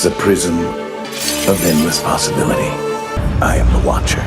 a prism of endless possibility. I am the watcher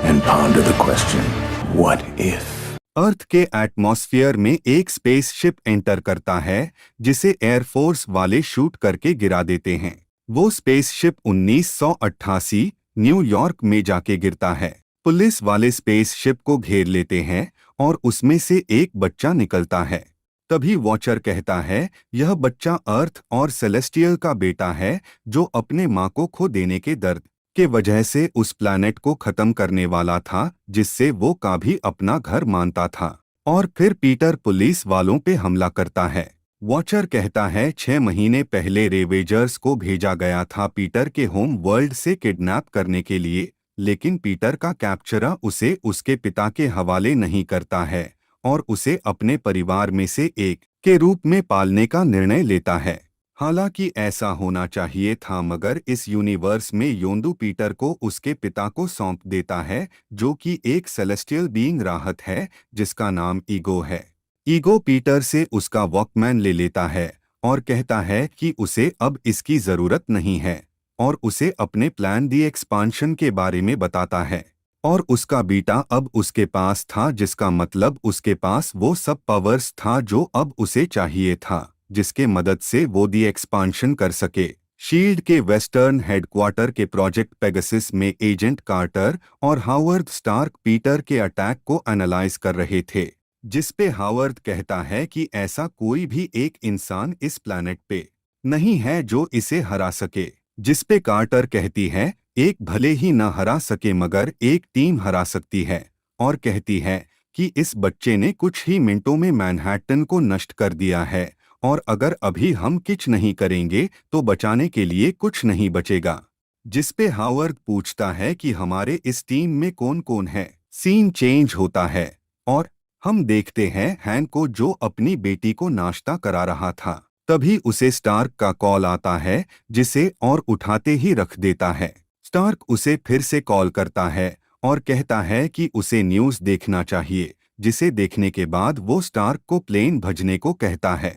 and ponder the question, what if? अर्थ के atmosphere में एक spaceship enter करता है जिसे एयरफोर्स वाले शूट करके गिरा देते हैं। वो स्पेसशिप 1988 न्यूयॉर्क में जाके गिरता है। पुलिस वाले स्पेसशिप को घेर लेते हैं और उसमें से एक बच्चा निकलता है। तभी वॉचर कहता है यह बच्चा अर्थ और सेलेस्टियल का बेटा है जो अपने माँ को खो देने के दर्द के वजह से उस प्लैनेट को खत्म करने वाला था जिससे वो का भी अपना घर मानता था। और फिर पीटर पुलिस वालों पे हमला करता है। वॉचर कहता है 6 महीने पहले रेवेजर्स को भेजा गया था पीटर के होम वर्ल्ड से किडनैप करने के लिए, लेकिन पीटर का कैप्चरर उसे उसके पिता के हवाले नहीं करता है और उसे अपने परिवार में से एक के रूप में पालने का निर्णय लेता है। हालांकि ऐसा होना चाहिए था, मगर इस यूनिवर्स में योंदू पीटर को उसके पिता को सौंप देता है जो कि एक सेलेस्टियल बीइंग राहत है जिसका नाम ईगो है। ईगो पीटर से उसका वॉकमैन ले लेता है और कहता है कि उसे अब इसकी ज़रूरत नहीं है और उसे अपने प्लान दी एक्सपांशन के बारे में बताता है। और उसका बीटा अब उसके पास था जिसका मतलब उसके पास वो सब पावर्स था जो अब उसे चाहिए था जिसके मदद से वो दी एक्सपांशन कर सके। शील्ड के वेस्टर्न हेडक्वार्टर के प्रोजेक्ट पेगासस में एजेंट कार्टर और हावर्ड स्टार्क पीटर के अटैक को एनालाइज कर रहे थे, जिसपे हावर्ड कहता है कि ऐसा कोई भी एक इंसान इस प्लैनेट पे नहीं है जो इसे हरा सके, जिसपे कार्टर कहती है एक भले ही न हरा सके मगर एक टीम हरा सकती है, और कहती है कि इस बच्चे ने कुछ ही मिनटों में मैनहट्टन को नष्ट कर दिया है और अगर अभी हम कुछ नहीं करेंगे तो बचाने के लिए कुछ नहीं बचेगा। जिसपे हावर्ड पूछता है कि हमारे इस टीम में कौन कौन है। सीन चेंज होता है और हम देखते हैं हैंक को जो अपनी बेटी को नाश्ता करा रहा था। तभी उसे स्टार्क का कॉल आता है जिसे और उठाते ही रख देता है। स्टार्क उसे फिर से कॉल करता है और कहता है कि उसे न्यूज़ देखना चाहिए, जिसे देखने के बाद वो स्टार्क को प्लेन भेजने को कहता है।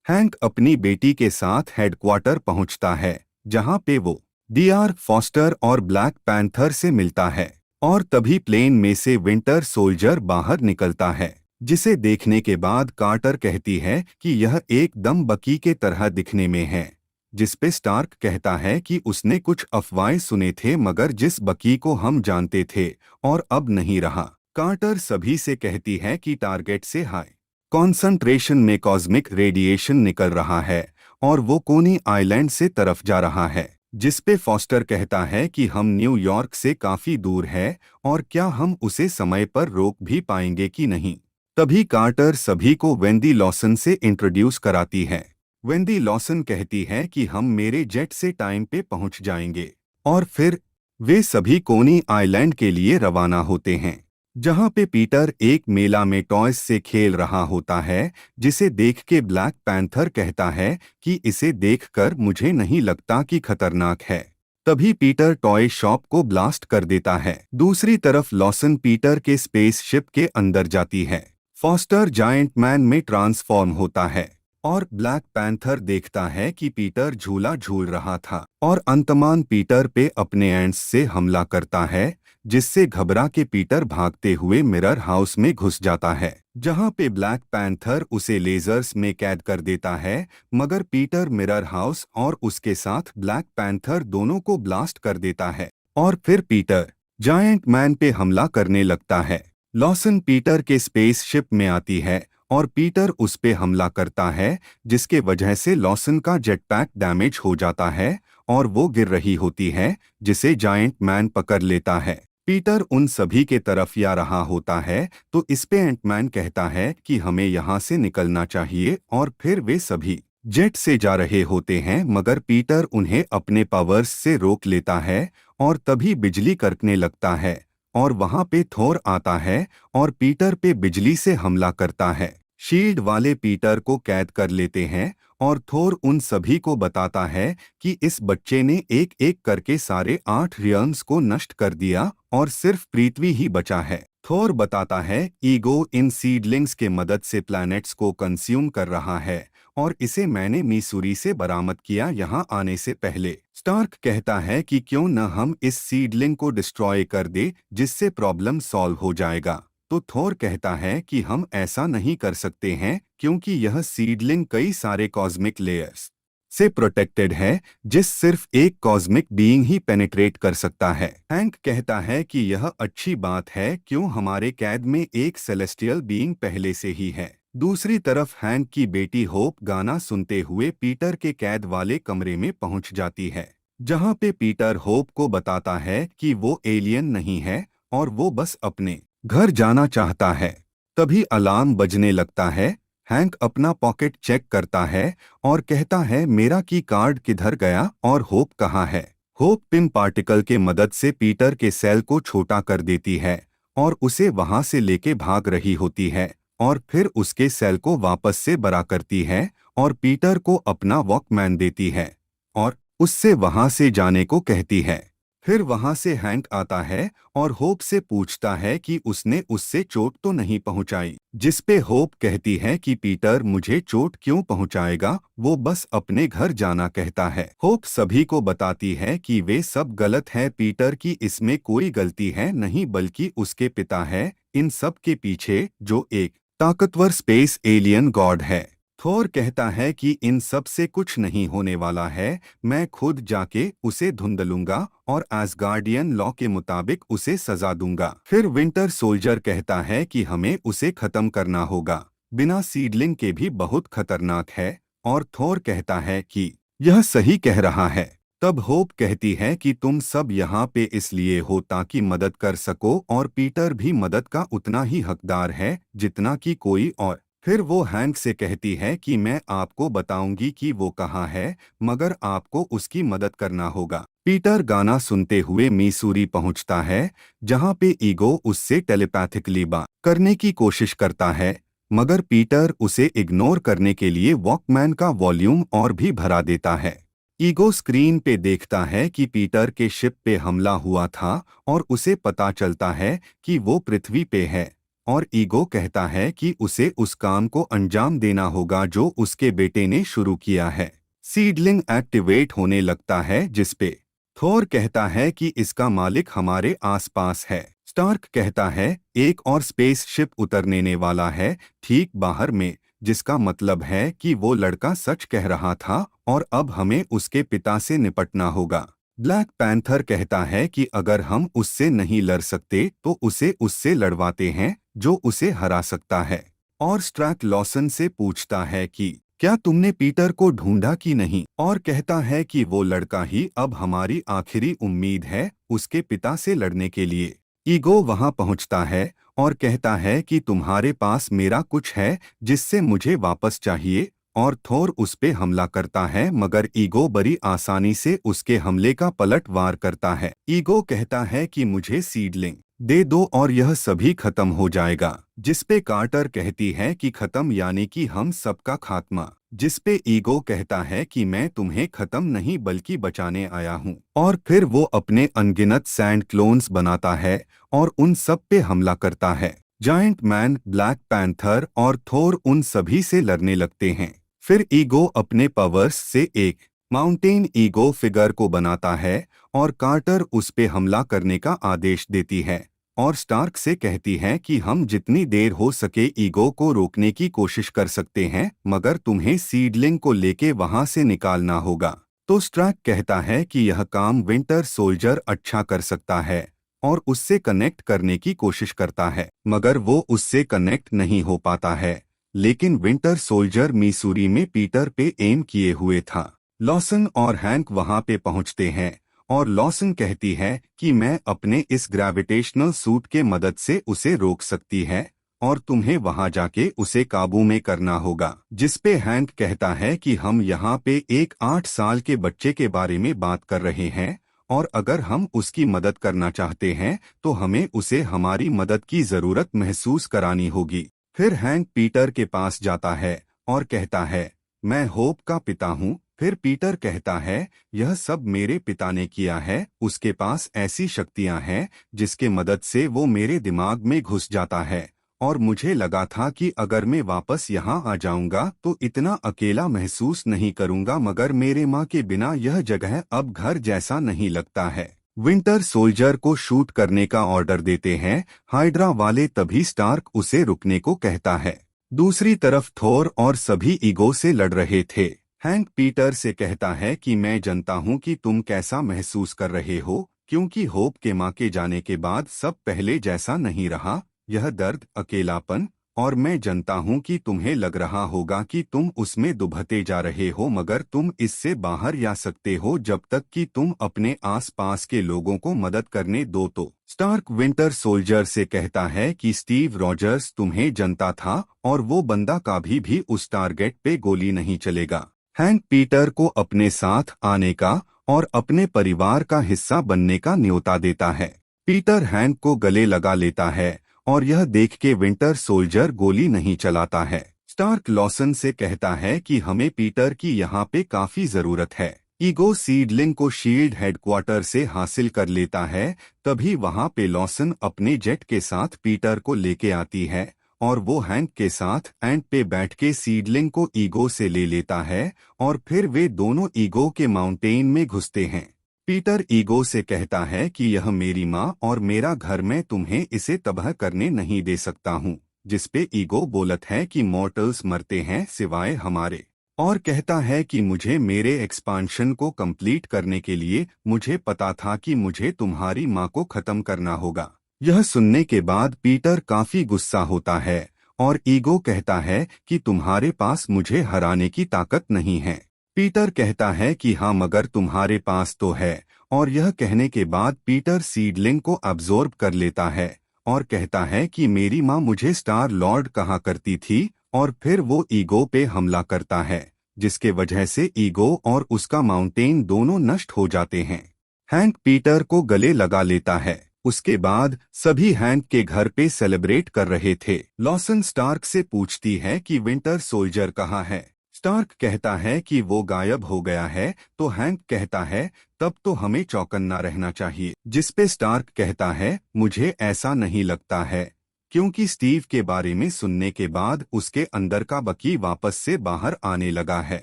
हैंक अपनी बेटी के साथ हेडक्वार्टर पहुंचता है जहां पे वो डीआर फॉस्टर और ब्लैक पैंथर से मिलता है और तभी प्लेन में से विंटर सोल्जर बाहर निकलता है, जिसे देखने के बाद कार्टर कहती है कि यह एकदम बकी के तरह दिखने में है, जिसपे स्टार्क कहता है कि उसने कुछ अफवाहें सुने थे मगर जिस बकी को हम जानते थे और अब नहीं रहा। कार्टर सभी से कहती है कि टारगेट से हाई कॉन्संट्रेशन में कॉस्मिक रेडिएशन निकल रहा है और वो कोनी आइलैंड से तरफ जा रहा है, जिसपे फॉस्टर कहता है कि हम न्यूयॉर्क से काफी दूर है और क्या हम उसे समय पर रोक भी पाएंगे कि नहीं। तभी कार्टर सभी को वेंडी लॉसन से इंट्रोड्यूस कराती है। वेंडी लॉसन कहती है कि हम मेरे जेट से टाइम पे पहुंच जाएंगे और फिर वे सभी कोनी आइलैंड के लिए रवाना होते हैं, जहां पे पीटर एक मेला में टॉयज से खेल रहा होता है, जिसे देख के ब्लैक पैंथर कहता है कि इसे देखकर मुझे नहीं लगता कि खतरनाक है। तभी पीटर टॉय शॉप को ब्लास्ट कर देता है। दूसरी तरफ लॉसन पीटर के स्पेसशिप के अंदर जाती है। फॉस्टर जायंट मैन में ट्रांसफॉर्म होता है और ब्लैक पैंथर देखता है कि पीटर झूला झूल रहा था और अंतमान पीटर पे अपने एंड्स से हमला करता है, जिससे घबरा के पीटर भागते हुए मिरर हाउस में घुस जाता है, जहां पे ब्लैक पैंथर उसे लेजर्स में कैद कर देता है, मगर पीटर मिरर हाउस और उसके साथ ब्लैक पैंथर दोनों को ब्लास्ट कर देता है और फिर पीटर जायंट मैन पे हमला करने लगता है। लॉसन पीटर के स्पेसशिप में आती है और पीटर उस पे हमला करता है, जिसके वजह से लॉसन का जेटपैक डैमेज हो जाता है और वो गिर रही होती है, जिसे जायंट मैन पकड़ लेता है। पीटर उन सभी के तरफ आ रहा होता है तो इस पे एंटमैन कहता है कि हमें यहाँ से निकलना चाहिए और फिर वे सभी जेट से जा रहे होते हैं, मगर पीटर उन्हें अपने पावर्स से रोक लेता है और तभी बिजली कड़कने लगता है और वहां पे थोर आता है और पीटर पे बिजली से हमला करता है। शील्ड वाले पीटर को कैद कर लेते हैं और थोर उन सभी को बताता है कि इस बच्चे ने एक एक करके सारे 8 रियल्म्स को नष्ट कर दिया और सिर्फ पृथ्वी ही बचा है। थोर बताता है ईगो इन सीडलिंग्स के मदद से प्लैनेट्स को कंज्यूम कर रहा है और इसे मैंने मिसूरी से बरामद किया यहाँ आने से पहले। स्टार्क कहता है कि क्यों न हम इस सीडलिंग को डिस्ट्रॉय कर दे जिससे प्रॉब्लम सॉल्व हो जाएगा। तो थोर कहता है कि हम ऐसा नहीं कर सकते हैं क्योंकि यह सीडलिंग कई सारे कॉस्मिक लेयर्स से प्रोटेक्टेड है जिस सिर्फ एक कॉस्मिक बीइंग ही पेनिट्रेट कर सकता है। हैंक कहता है कि यह अच्छी बात है क्यों हमारे कैद में एक सेलेस्टियल बीइंग पहले से ही है। दूसरी तरफ हैंक की बेटी होप गाना सुनते हुए पीटर के कैद वाले कमरे में पहुंच जाती है, जहां पे पीटर होप को बताता है कि वो एलियन नहीं है और वो बस अपने घर जाना चाहता है। तभी अलार्म बजने लगता है। हैंक अपना पॉकेट चेक करता है और कहता है मेरा की कार्ड किधर गया और होप कहाँ है। होप पिम पार्टिकल के मदद से पीटर के सेल को छोटा कर देती है और उसे वहां से लेके भाग रही होती है और फिर उसके सेल को वापस से बड़ा करती है और पीटर को अपना वॉकमैन देती है और उससे वहां से जाने को कहती है। फिर वहां से हैंक आता है और होप से पूछता है कि उसने उससे चोट तो नहीं पहुंचाई, जिसपे होप कहती है कि पीटर मुझे चोट क्यों पहुंचाएगा, वो बस अपने घर जाना कहता है। होप सभी को बताती है कि वे सब गलत है, पीटर की इसमें कोई गलती है नहीं बल्कि उसके पिता है इन सब के पीछे जो एक ताकतवर स्पेस एलियन गॉड है। थोर कहता है कि इन सब से कुछ नहीं होने वाला है, मैं खुद जाके उसे धुंधलूंगा और एसगार्डियन लॉ के मुताबिक उसे सजा दूंगा। फिर विंटर सोल्जर कहता है कि हमें उसे खत्म करना होगा, बिना सीडलिंग के भी बहुत खतरनाक है और थोर कहता है कि यह सही कह रहा है। तब होप कहती है कि तुम सब यहाँ पे इसलिए हो ताकि मदद कर सको और पीटर भी मदद का उतना ही हकदार है जितना कि कोई और। फिर वो हैंक से कहती है कि मैं आपको बताऊंगी कि वो कहाँ है, मगर आपको उसकी मदद करना होगा। पीटर गाना सुनते हुए मिसूरी पहुंचता है, जहां पे ईगो उससे टेलीपैथिकली बात करने की कोशिश करता है, मगर पीटर उसे इग्नोर करने के लिए वॉकमैन का वॉल्यूम और भी भरा देता है। ईगो स्क्रीन पे देखता है कि पीटर के शिप पे हमला हुआ था और उसे पता चलता है कि वो पृथ्वी पे है और ईगो कहता है कि उसे उस काम को अंजाम देना होगा जो उसके बेटे ने शुरू किया है। सीडलिंग एक्टिवेट होने लगता है जिसपे थोर कहता है कि इसका मालिक हमारे आसपास है। स्टार्क कहता है एक और स्पेस शिप उतरने वाला है ठीक बाहर में, जिसका मतलब है कि वो लड़का सच कह रहा था और अब हमें उसके पिता से निपटना होगा। ब्लैक पैंथर कहता है कि अगर हम उससे नहीं लड़ सकते तो उसे उससे लड़वाते हैं जो उसे हरा सकता है। और स्ट्रैक लॉसन से पूछता है कि क्या तुमने पीटर को ढूंढा कि नहीं, और कहता है कि वो लड़का ही अब हमारी आखिरी उम्मीद है उसके पिता से लड़ने के लिए। ईगो वहां पहुंचता है और कहता है कि तुम्हारे पास मेरा कुछ है जिससे मुझे वापस चाहिए, और थोर उस पे हमला करता है मगर ईगो बड़ी आसानी से उसके हमले का पलटवार करता है। ईगो कहता है कि मुझे सीडलिंग दे दो और यह सभी खत्म हो जाएगा, जिसपे कार्टर कहती है कि खत्म यानी कि हम सबका खात्मा, जिसपे ईगो कहता है कि मैं तुम्हें खत्म नहीं बल्कि बचाने आया हूँ। और फिर वो अपने अनगिनत सैंड क्लोन्स बनाता है और उन सब पे हमला करता है। जायंट मैन, ब्लैक पैंथर और थोर उन सभी से लड़ने लगते हैं। फिर ईगो अपने पावर्स से एक माउंटेन ईगो फिगर को बनाता है और कार्टर उस पे हमला करने का आदेश देती है और स्टार्क से कहती है कि हम जितनी देर हो सके ईगो को रोकने की कोशिश कर सकते हैं, मगर तुम्हें सीडलिंग को लेके वहां से निकालना होगा। तो स्टार्क कहता है कि यह काम विंटर सोल्जर अच्छा कर सकता है और उससे कनेक्ट करने की कोशिश करता है, मगर वो उससे कनेक्ट नहीं हो पाता है। लेकिन विंटर सोल्जर मिसूरी में पीटर पे एम किए हुए था। लॉसन और हैंक वहां पे पहुंचते हैं और लॉसन कहती है कि मैं अपने इस ग्रेविटेशनल सूट के मदद से उसे रोक सकती है और तुम्हें वहां जाके उसे काबू में करना होगा। जिसपे हैंक कहता है कि हम यहाँ पे एक 8 साल के बच्चे के बारे में बात कर रहे हैं और अगर हम उसकी मदद करना चाहते हैं तो हमें उसे हमारी मदद की जरूरत महसूस करानी होगी। फिर हैंक पीटर के पास जाता है और कहता है मैं होप का पिता हूँ। फिर पीटर कहता है यह सब मेरे पिता ने किया है, उसके पास ऐसी शक्तियां हैं जिसके मदद से वो मेरे दिमाग में घुस जाता है और मुझे लगा था कि अगर मैं वापस यहाँ आ जाऊंगा तो इतना अकेला महसूस नहीं करूंगा, मगर मेरे माँ के बिना यह जगह अब घर जैसा नहीं लगता है। विंटर सोल्जर को शूट करने का ऑर्डर देते हैं हाइड्रा वाले, तभी स्टार्क उसे रुकने को कहता है। दूसरी तरफ थोर और सभी ईगो से लड़ रहे थे। हैंक पीटर से कहता है कि मैं जानता हूँ कि तुम कैसा महसूस कर रहे हो, क्योंकि होप के माँ के जाने के बाद सब पहले जैसा नहीं रहा। यह दर्द, अकेलापन, और मैं जानता हूँ कि तुम्हें लग रहा होगा कि तुम उसमें दुबकते जा रहे हो, मगर तुम इससे बाहर आ सकते हो जब तक कि तुम अपने आसपास के लोगों को मदद करने दो। तो स्टार्क विंटर सोल्जर से कहता है कि स्टीव रॉजर्स तुम्हें जानता था और वो बंदा कभी भी उस टारगेट पे गोली नहीं चलेगा। हैंक पीटर को अपने साथ आने का और अपने परिवार का हिस्सा बनने का न्योता देता है। पीटर हैंक को गले लगा लेता है और यह देख के विंटर सोल्जर गोली नहीं चलाता है। स्टार्क लॉसन से कहता है कि हमें पीटर की यहाँ पे काफी जरूरत है। ईगो सीडलिंग को शील्ड हेडक्वार्टर से हासिल कर लेता है, तभी वहाँ पे लॉसन अपने जेट के साथ पीटर को लेके आती है और वो हैंक के साथ एंड पे बैठ के सीडलिंग को ईगो से ले लेता है और फिर वे दोनों ईगो के माउंटेन में घुसते हैं। पीटर ईगो से कहता है कि यह मेरी माँ और मेरा घर, मैं तुम्हें इसे तबाह करने नहीं दे सकता हूँ। जिसपे ईगो बोलत है कि मॉर्टल्स मरते हैं सिवाय हमारे, और कहता है कि मुझे मेरे एक्सपांशन को कंप्लीट करने के लिए मुझे पता था कि मुझे तुम्हारी माँ को खत्म करना होगा। यह सुनने के बाद पीटर काफी गुस्सा होता है और ईगो कहता है कि तुम्हारे पास मुझे हराने की ताकत नहीं है। पीटर कहता है कि हाँ, मगर तुम्हारे पास तो है, और यह कहने के बाद पीटर सीडलिंग को अब्जॉर्ब कर लेता है और कहता है कि मेरी माँ मुझे स्टार लॉर्ड कहा करती थी, और फिर वो ईगो पे हमला करता है जिसके वजह से ईगो और उसका माउंटेन दोनों नष्ट हो जाते हैं। हैंक पीटर को गले लगा लेता है। उसके बाद सभी हैंक के घर पे सेलिब्रेट कर रहे थे। लॉसन स्टार्क से पूछती है कि विंटर सोल्जर कहाँ है। स्टार्क कहता है कि वो गायब हो गया है, तो हैंक कहता है तब तो हमें चौकन्ना रहना चाहिए। जिसपे स्टार्क कहता है मुझे ऐसा नहीं लगता है, क्योंकि स्टीव के बारे में सुनने के बाद उसके अंदर का बकी वापस से बाहर आने लगा है।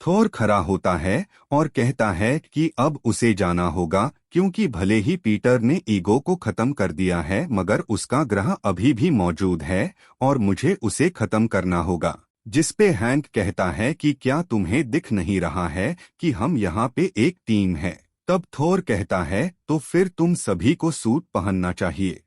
थोर खड़ा होता है और कहता है कि अब उसे जाना होगा, क्योंकि भले ही पीटर ने ईगो को खत्म कर दिया है, मगर उसका ग्रह अभी भी मौजूद है और मुझे उसे खत्म करना होगा। जिसपे हैंक कहता है कि क्या तुम्हें दिख नहीं रहा है कि हम यहाँ पे एक टीम है। तब थोर कहता है तो फिर तुम सभी को सूट पहनना चाहिए।